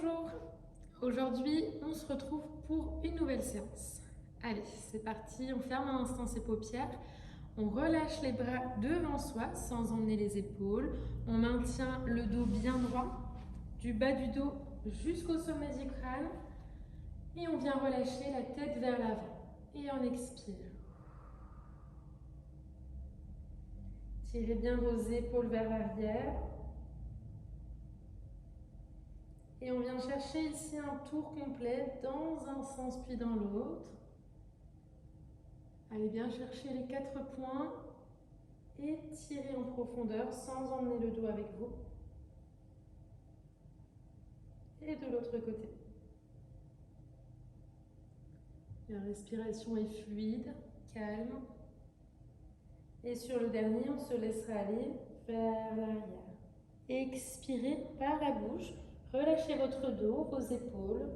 Bonjour, aujourd'hui on se retrouve pour une nouvelle séance. Allez, c'est parti, on ferme un instant ses paupières, on relâche les bras devant soi sans emmener les épaules, on maintient le dos bien droit, du bas du dos jusqu'au sommet du crâne et on vient relâcher la tête vers l'avant et on expire. Tirez bien vos épaules vers l'arrière. Et on vient chercher ici un tour complet dans un sens puis dans l'autre. Allez bien chercher les 4 points et tirez en profondeur sans emmener le dos avec vous. Et de l'autre côté. La respiration est fluide, calme. Et sur le dernier, on se laissera aller vers l'arrière. Expirez par la bouche. Relâchez votre dos, vos épaules.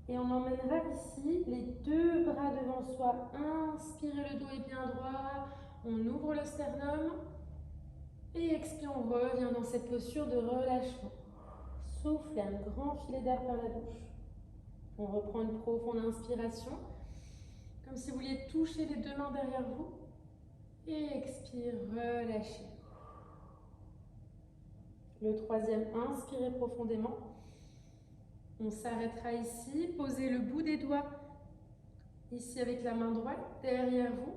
Et on emmènera ici les 2 bras devant soi. Inspirez, le dos est bien droit. On ouvre le sternum. Et expire, on revient dans cette posture de relâchement. Soufflez un grand filet d'air par la bouche. On reprend une profonde inspiration. Comme si vous vouliez toucher les 2 mains derrière vous. Et expire, relâchez. Le troisième, inspirez profondément. On s'arrêtera ici. Posez le bout des doigts ici avec la main droite derrière vous.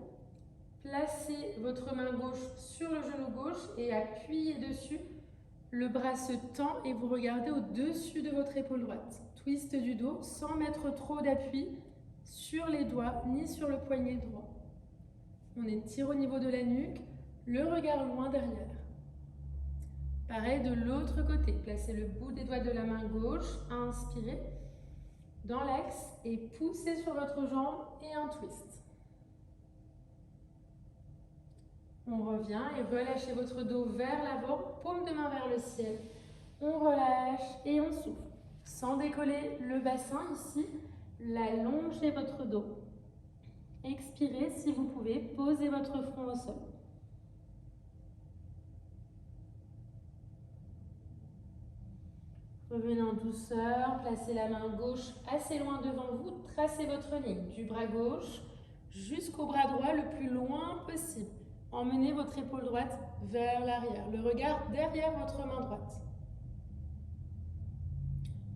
Placez votre main gauche sur le genou gauche et appuyez dessus. Le bras se tend et vous regardez au-dessus de votre épaule droite. Twist du dos sans mettre trop d'appui sur les doigts ni sur le poignet droit. On étire au niveau de la nuque, le regard loin derrière. Pareil de l'autre côté, placez le bout des doigts de la main gauche, inspirez dans l'axe et poussez sur votre jambe et un twist. On revient et relâchez votre dos vers l'avant, paume de main vers le ciel. On relâche et on souffle. Sans décoller le bassin ici, allongez votre dos. Expirez si vous pouvez, posez votre front au sol. Revenez en douceur, placez la main gauche assez loin devant vous, tracez votre ligne du bras gauche jusqu'au bras droit le plus loin possible. Emmenez votre épaule droite vers l'arrière, le regard derrière votre main droite.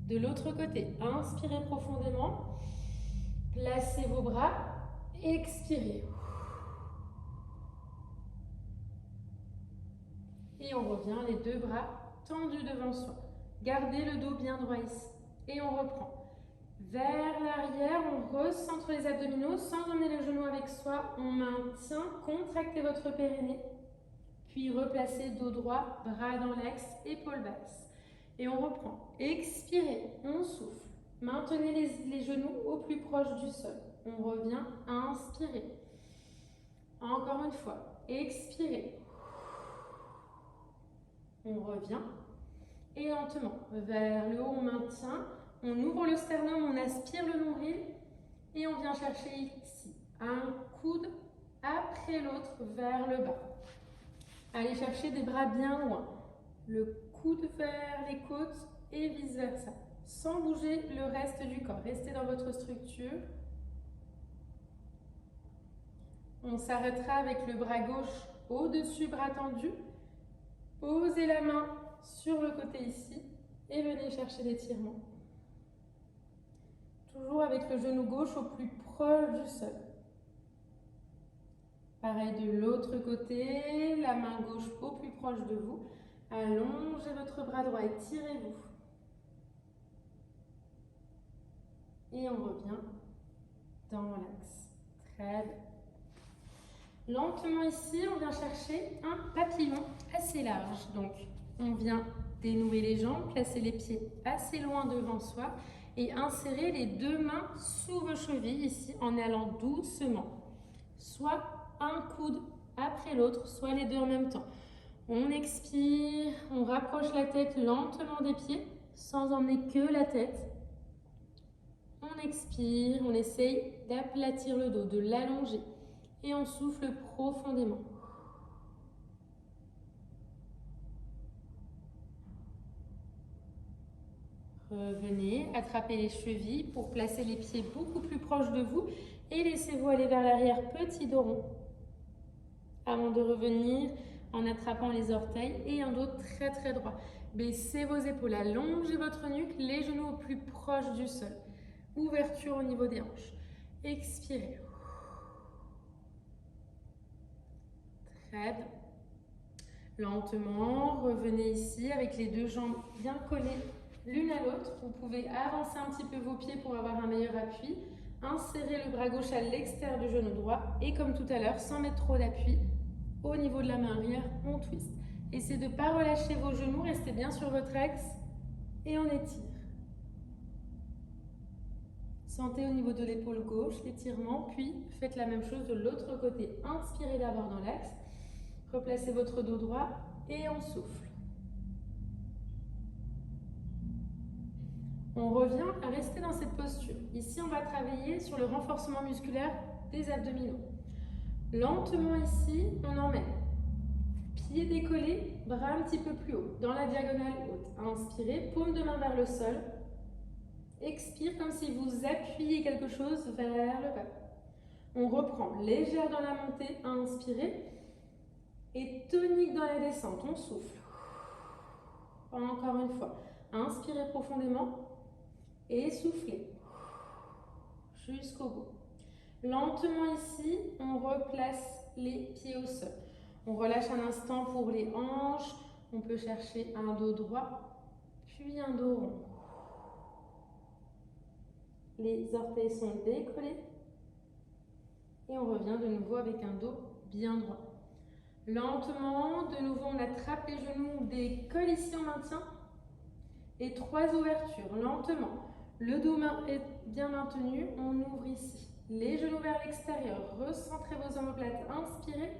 De l'autre côté, inspirez profondément, placez vos bras, expirez. Et on revient, les 2 bras tendus devant soi. Gardez le dos bien droit ici. Et on reprend. Vers l'arrière, on recentre les abdominaux sans emmener les genoux avec soi. On maintient, contractez votre périnée. Puis replacez dos droit, bras dans l'axe, épaules basses. Et on reprend. Expirez, on souffle. Maintenez les genoux au plus proche du sol. On revient, inspirez. Encore une fois, expirez. On revient. Et lentement, vers le haut, on maintient. On ouvre le sternum, on aspire le nombril. Et on vient chercher ici un coude après l'autre vers le bas. Allez chercher des bras bien loin. Le coude vers les côtes et vice versa. Sans bouger le reste du corps. Restez dans votre structure. On s'arrêtera avec le bras gauche au-dessus, bras tendu. Posez la main sur le côté ici et venez chercher l'étirement. Toujours avec le genou gauche au plus proche du sol. Pareil de l'autre côté, la main gauche au plus proche de vous. Allongez votre bras droit, étirez-vous. Et on revient dans l'axe. Très bien. Lentement ici, on vient chercher un papillon assez large. Donc, on vient dénouer les jambes, placer les pieds assez loin devant soi et insérer les 2 mains sous vos chevilles ici en allant doucement. Soit un coude après l'autre, soit les 2 en même temps. On expire, on rapproche la tête lentement des pieds sans emmener que la tête. On expire, on essaye d'aplatir le dos, de l'allonger. Et on souffle profondément. Revenez, attrapez les chevilles pour placer les pieds beaucoup plus proches de vous et laissez-vous aller vers l'arrière, petit dos rond. Avant de revenir en attrapant les orteils et un dos très très droit. Baissez vos épaules, allongez votre nuque, les genoux au plus proche du sol. Ouverture au niveau des hanches. Expirez. Très bien. Lentement, revenez ici avec les deux jambes bien collées l'une à l'autre. Vous pouvez avancer un petit peu vos pieds pour avoir un meilleur appui. Insérez le bras gauche à l'extérieur du genou droit et comme tout à l'heure, sans mettre trop d'appui, au niveau de la main arrière, on twist. Essayez de ne pas relâcher vos genoux, restez bien sur votre axe et on étire. Sentez au niveau de l'épaule gauche l'étirement, puis faites la même chose de l'autre côté. Inspirez d'abord dans l'axe, replacez votre dos droit et on souffle. On revient à rester dans cette posture. Ici, on va travailler sur le renforcement musculaire des abdominaux. Lentement ici, on emmène. Pieds décollés, bras un petit peu plus haut, dans la diagonale haute. Inspirez, paume de main vers le sol. Expire comme si vous appuyiez quelque chose vers le bas. On reprend, légère dans la montée, inspirez. Et tonique dans la descente, on souffle. Encore une fois, inspirez profondément et soufflez jusqu'au bout. Lentement ici, on replace les pieds au sol. On relâche un instant pour les hanches. On peut chercher un dos droit, puis un dos rond. Les orteils sont décollés. Et on revient de nouveau avec un dos bien droit. Lentement, de nouveau, on attrape les genoux, on décolle ici, on maintient. Et 3 ouvertures, lentement. Le dos est bien maintenu, on ouvre ici. Les genoux vers l'extérieur, recentrez vos omoplates, inspirez.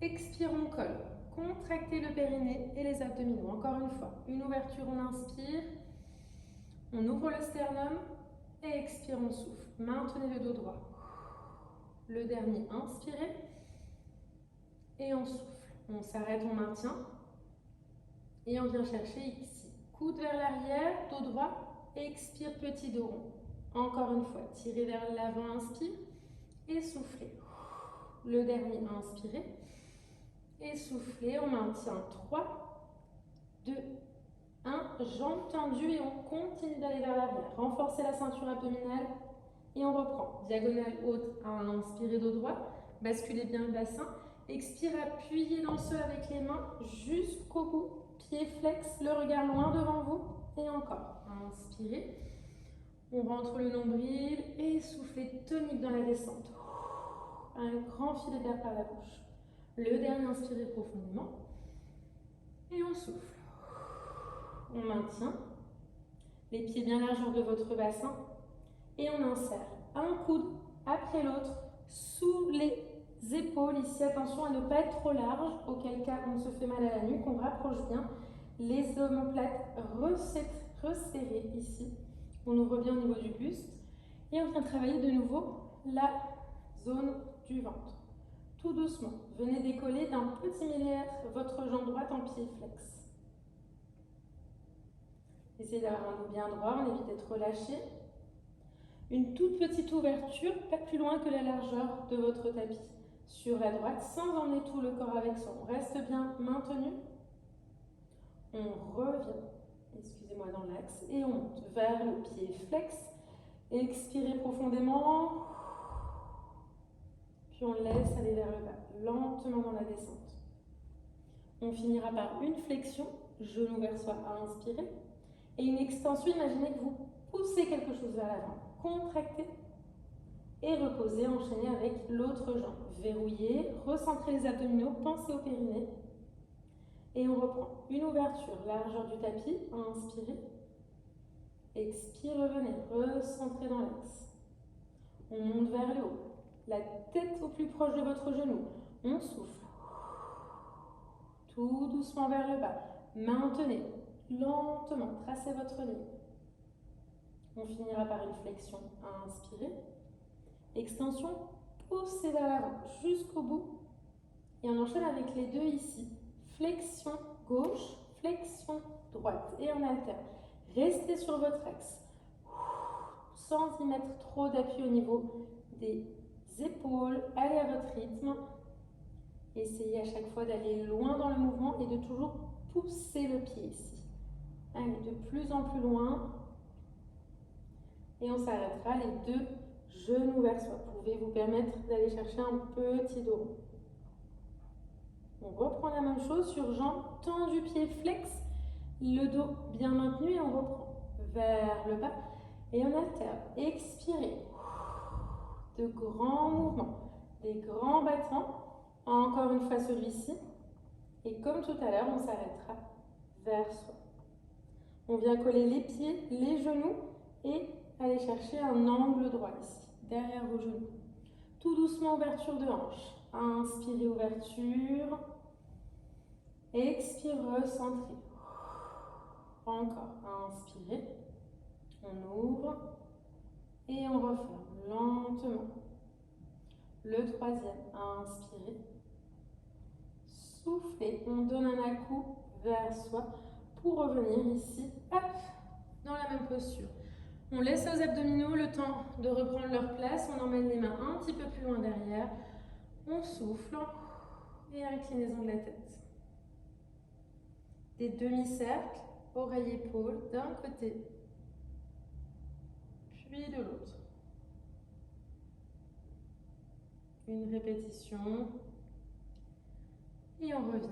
Expire, on colle. Contractez le périnée et les abdominaux. Encore une fois, une ouverture, on inspire. On ouvre le sternum et expire, on souffle. Maintenez le dos droit. Le dernier, inspirez. Et on souffle. On s'arrête, on maintient. Et on vient chercher ici. Coude vers l'arrière, dos droit. Expire, petit dos rond. Encore une fois, tirez vers l'avant, inspire. Et soufflez. Le dernier, inspirez. Et soufflez, on maintient 3, 2, 1. Jambes tendues et on continue d'aller vers l'arrière. Renforcez la ceinture abdominale et on reprend. Diagonale haute, inspirez dos droit. Basculez bien le bassin. Expire, appuyez dans le sol avec les mains jusqu'au bout. Pied flex, le regard loin devant vous. Et encore. Inspirez. On rentre le nombril et soufflez tonique dans la descente. Un grand filet d'air par la bouche. Le dernier, inspirez profondément. Et on souffle. On maintient. Les pieds bien largeur de votre bassin. Et on insère un coude après l'autre sous les épaules. Ici, attention à ne pas être trop large, auquel cas on se fait mal à la nuque. On rapproche bien. Les omoplates resserrées ici. On ouvre bien au niveau du buste. Et on vient travailler de nouveau la zone du ventre. Tout doucement, venez décoller d'un petit millimètre votre jambe droite en pied flex. Essayez d'avoir un dos bien droit, on évite d'être relâché. Une toute petite ouverture, pas plus loin que la largeur de votre tapis. Sur la droite, sans emmener tout le corps avec soi. On reste bien maintenu. On revient, excusez-moi, dans l'axe et on monte vers le pied flex. Expirez profondément. Puis on laisse aller vers le bas, lentement dans la descente. On finira par une flexion, genou vers soi à inspirer, et une extension, imaginez que vous poussez quelque chose vers l'avant. Contractez et reposez, enchaînez avec l'autre jambe. Verrouillez, recentrez les abdominaux, pensez au périnée. Et on reprend une ouverture, largeur du tapis, inspirez. Expire, revenez, recentrez dans l'axe. On monte vers le haut. La tête au plus proche de votre genou. On souffle. Tout doucement vers le bas. Maintenez. Lentement. Tracez votre ligne. On finira par une flexion à inspirer. Extension. Poussez vers l'avant jusqu'au bout. Et on enchaîne avec les deux ici. Flexion gauche, flexion droite. Et on alterne. Restez sur votre axe, sans y mettre trop d'appui au niveau des épaules. Allez à votre rythme. Essayez à chaque fois d'aller loin dans le mouvement et de toujours pousser le pied ici. Allez, de plus en plus loin. Et on s'arrêtera les deux genoux vers soi. Vous pouvez vous permettre d'aller chercher un petit dos rond. On reprend la même chose sur jambes tendues, pieds flex, le dos bien maintenu et on reprend vers le bas et on alterne. Expirez. De grands mouvements, des grands battements. Encore une fois celui-ci. Et comme tout à l'heure, on s'arrêtera vers soi. On vient coller les pieds, les genoux et aller chercher un angle droit ici, derrière vos genoux. Tout doucement, ouverture de hanche. Inspirez, ouverture. Expire, recentrez. Encore, inspirez. On ouvre et on referme lentement. Le troisième, inspirez. Soufflez, on donne un à-coup vers soi pour revenir ici, hop, dans la même posture. On laisse aux abdominaux le temps de reprendre leur place. On emmène les mains un petit peu plus loin derrière. On souffle et inclinaison de la tête. Des demi-cercles, oreille-épaule d'un côté, puis de l'autre. Une répétition. Et on revient.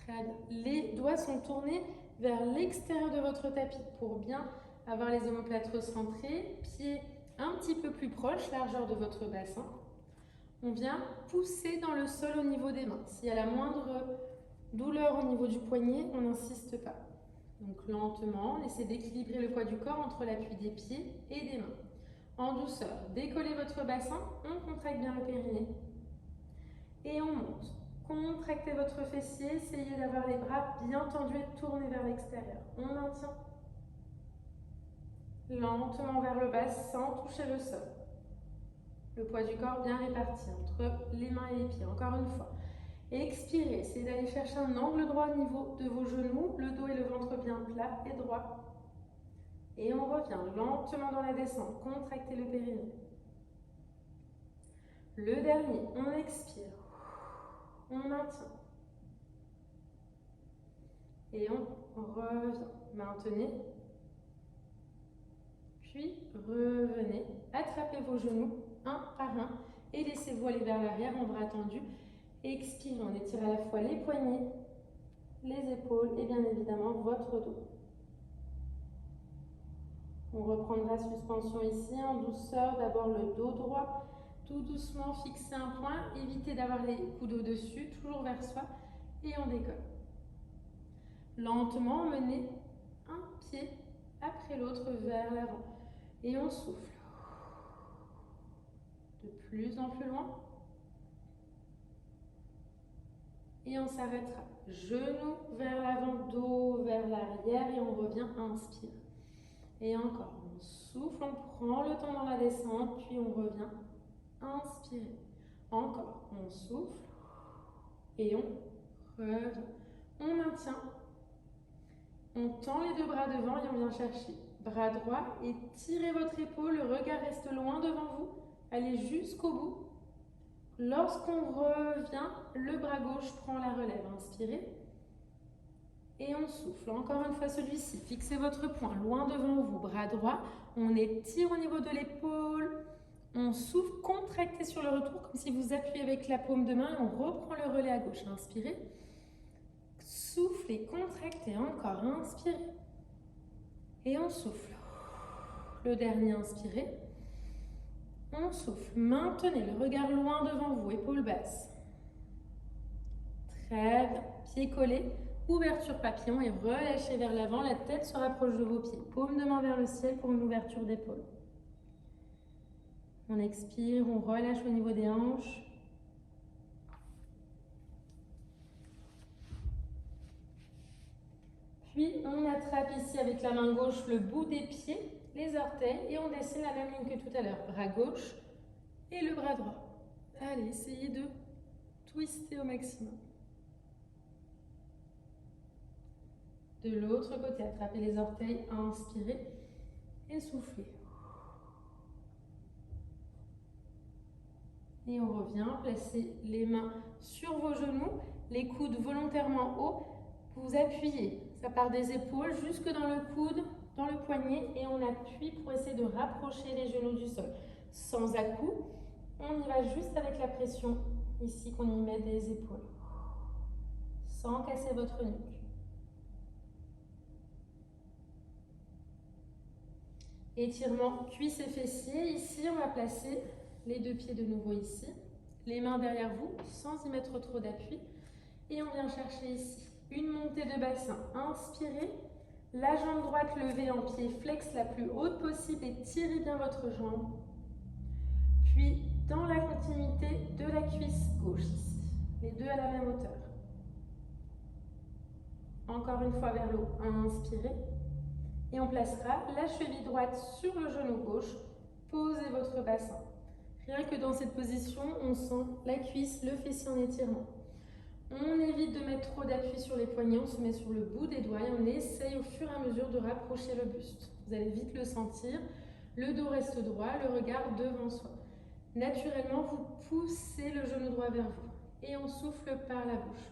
Très bien. Les doigts sont tournés vers l'extérieur de votre tapis pour bien avoir les omoplates recentrées, pieds un petit peu plus proches, largeur de votre bassin. On vient pousser dans le sol au niveau des mains. S'il y a la moindre douleur au niveau du poignet, on n'insiste pas. Donc lentement, laissez d'équilibrer le poids du corps entre l'appui des pieds et des mains. En douceur, décollez votre bassin, on contracte bien le périnée. Et on monte. Contractez votre fessier, essayez d'avoir les bras bien tendus et tournés vers l'extérieur. On maintient. Lentement vers le bas sans toucher le sol. Le poids du corps bien réparti entre les mains et les pieds. Encore une fois. Expirez, essayez d'aller chercher un angle droit au niveau de vos genoux, le dos et le ventre bien plat et droit. Et on revient lentement dans la descente. Contractez le périnée. Le dernier, on expire. On maintient. Et on revient. Maintenez. Puis revenez. Attrapez vos genoux un par un et laissez-vous aller vers l'arrière en bras tendus. Expirez. On étire à la fois les poignets, les épaules et bien évidemment votre dos. On reprendra suspension ici en douceur. D'abord le dos droit. Tout doucement, fixez un point. Évitez d'avoir les coudes au-dessus, toujours vers soi. Et on décolle. Lentement, emmenez un pied après l'autre vers l'avant. Et on souffle. De plus en plus loin. Et on s'arrêtera. Genoux vers l'avant, dos vers l'arrière. Et on revient, inspire. Et encore, on souffle, on prend le temps dans la descente. Puis on revient, inspirez. Encore, on souffle. Et on revient. On maintient. On tend les deux bras devant et on vient chercher. Bras droit et tirez votre épaule, le regard reste loin devant vous. Allez jusqu'au bout. Lorsqu'on revient, le bras gauche prend la relève. Inspirez. Et on souffle. Encore une fois celui-ci. Fixez votre poing loin devant vous. Bras droit. On étire au niveau de l'épaule. On souffle. Contractez sur le retour comme si vous appuyez avec la paume de main. Et on reprend le relais à gauche. Inspirez. Soufflez. Contractez. Encore. Inspirez. Et on souffle. Le dernier, inspirez. On souffle. Maintenez le regard loin devant vous, épaules basses. Très bien. Pieds collés, ouverture papillon et relâchez vers l'avant. La tête se rapproche de vos pieds. Paume de main vers le ciel pour une ouverture d'épaule. On expire, on relâche au niveau des hanches. Puis on attrape ici avec la main gauche le bout des pieds, les orteils, et on dessine la même ligne que tout à l'heure. Bras gauche et le bras droit. Allez, essayez de twister au maximum. De l'autre côté, attrapez les orteils, inspirez et soufflez. Et on revient, placez les mains sur vos genoux, les coudes volontairement hauts. Vous appuyez, ça part des épaules jusque dans le coude, dans le poignet, et on appuie pour essayer de rapprocher les genoux du sol. Sans à-coups, on y va juste avec la pression ici qu'on y met des épaules, sans casser votre nuque. Étirement cuisses et fessiers. Ici, on va placer les deux pieds de nouveau ici, les mains derrière vous, sans y mettre trop d'appui. Et on vient chercher ici une montée de bassin. Inspirez, la jambe droite levée en pied flex la plus haute possible et tirez bien votre jambe. Puis, dans la continuité de la cuisse gauche ici, les deux à la même hauteur. Encore une fois vers le haut, inspirez. Et on placera la cheville droite sur le genou gauche. Posez votre bassin. Rien que dans cette position, on sent la cuisse, le fessier en étirement. On évite de mettre trop d'appui sur les poignets, on se met sur le bout des doigts et on essaye au fur et à mesure de rapprocher le buste. Vous allez vite le sentir. Le dos reste droit, le regard devant soi. Naturellement, vous poussez le genou droit vers vous et on souffle par la bouche.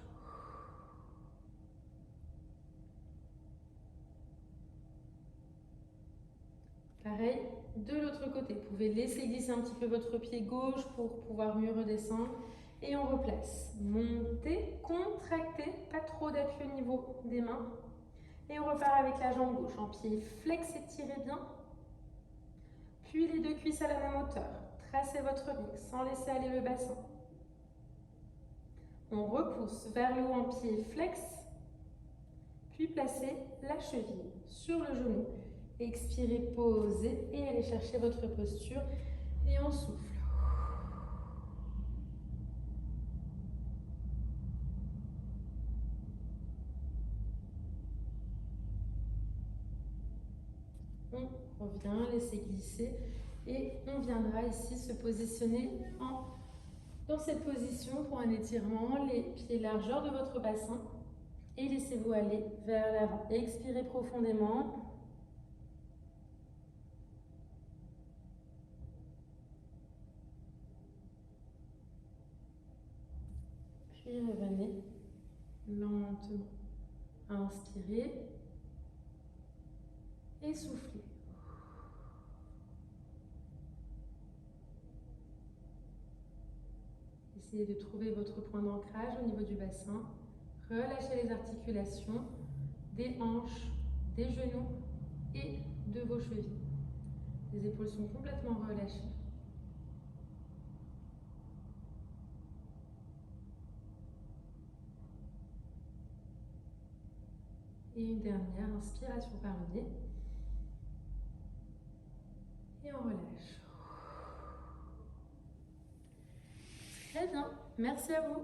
Pareil, de l'autre côté, vous pouvez laisser glisser un petit peu votre pied gauche pour pouvoir mieux redescendre. Et on replace. Montez, contractez, pas trop d'appui au niveau des mains. Et on repart avec la jambe gauche en pied flex, étirez bien. Puis les deux cuisses à la même hauteur. Tracez votre ligne sans laisser aller le bassin. On repousse vers le haut en pied flex. Puis placez la cheville sur le genou. Expirez, posez et allez chercher votre posture. Et on souffle. On revient, laissez glisser et on viendra ici se positionner dans cette position pour un étirement, les pieds largeur de votre bassin et laissez-vous aller vers l'avant. Expirez profondément. Puis revenez lentement. Inspirez et soufflez. Essayez de trouver votre point d'ancrage au niveau du bassin. Relâchez les articulations des hanches, des genoux et de vos chevilles. Les épaules sont complètement relâchées. Et une dernière inspiration par le nez. Et on relâche. Très bien, merci à vous.